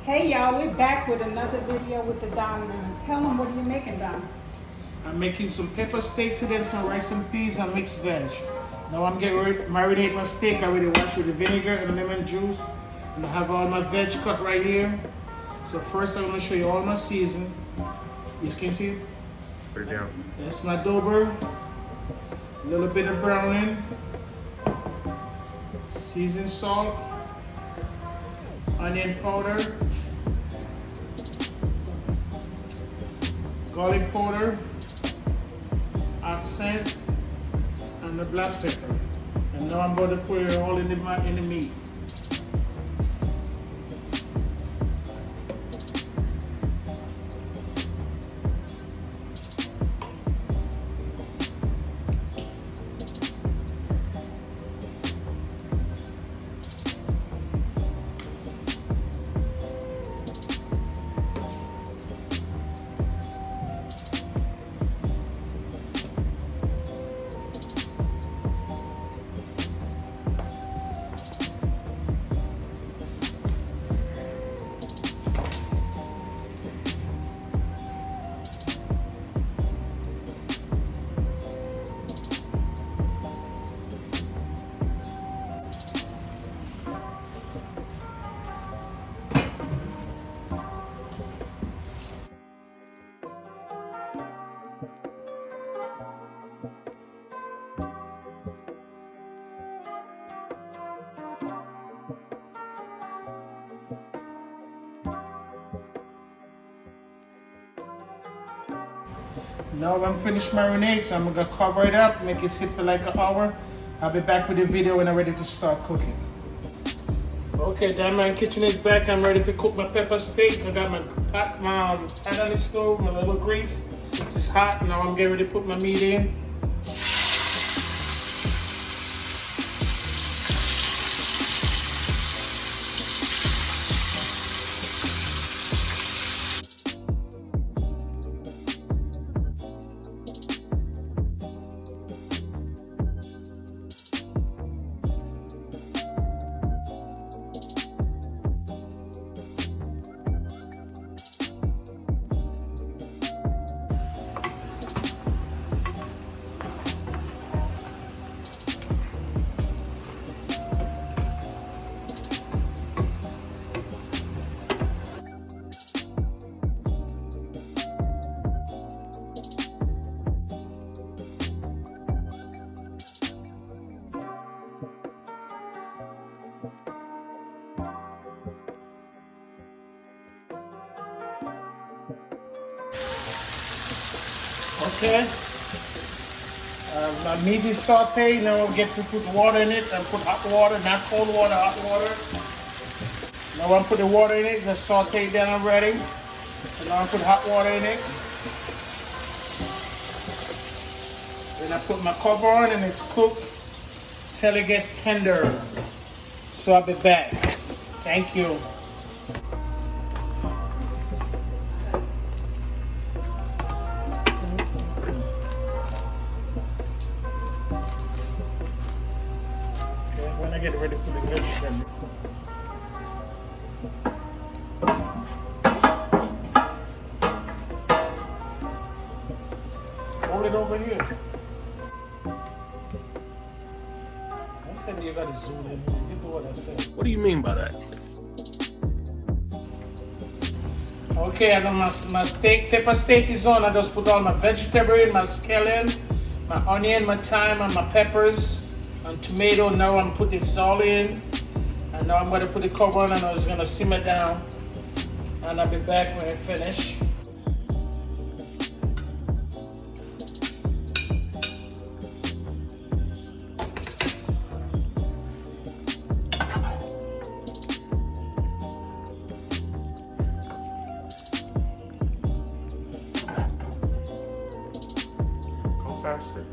Hey y'all, we're back with another video with the Don Man. Tell them what are you making, Don? I'm making some pepper steak today, some rice and peas and mixed veg. Now I'm getting ready to marinate my steak. I already washed with the vinegar and lemon juice. And I have all my veg cut right here. So first I'm going to show you all my season. You can see it? Put it down. That's my Dober. A little bit of browning. Seasoned salt. Onion powder. Garlic powder. Accent. And the black pepper. And now I'm going to put it all in the meat. Now I'm finished marinade, so I'm gonna cover it up, make it sit for like an hour. I'll be back with the video when I'm ready to start cooking. Okay, Don Man Kitchen is back. I'm ready to cook my pepper steak. I got my pan on the stove, my little grease. It's hot. Now I'm getting ready to put my meat in. Okay. My meat is sauteed. Now I'll get to put water in it and put hot water, not cold water, hot water. Now I'll put the water in it, just saute it down already. So now I'll put hot water in it. Then I put my cover on and it's cooked till it gets tender. So I'll be back. Thank you. When I get ready to put the vegetable. Hold it over here. Don't tell me you gotta zoom in. You do what I said. What do you mean by that? Okay, I got my steak, pepper steak is on. I just put all my vegetable in, my scallion, my onion, my thyme, and my peppers, and tomato. Now I'm putting this all in. And now I'm gonna put the cover on and I'm just gonna simmer down. And I'll be back when I finish. Go faster.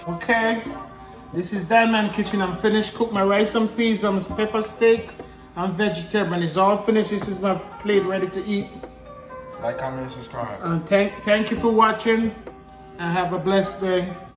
Okay, this is Dan Man Kitchen. I'm finished cook my rice and peas, pepper steak, and vegetable. And it's all finished. This is my plate ready to eat. Like, comment, subscribe. And thank you for watching, and have a blessed day.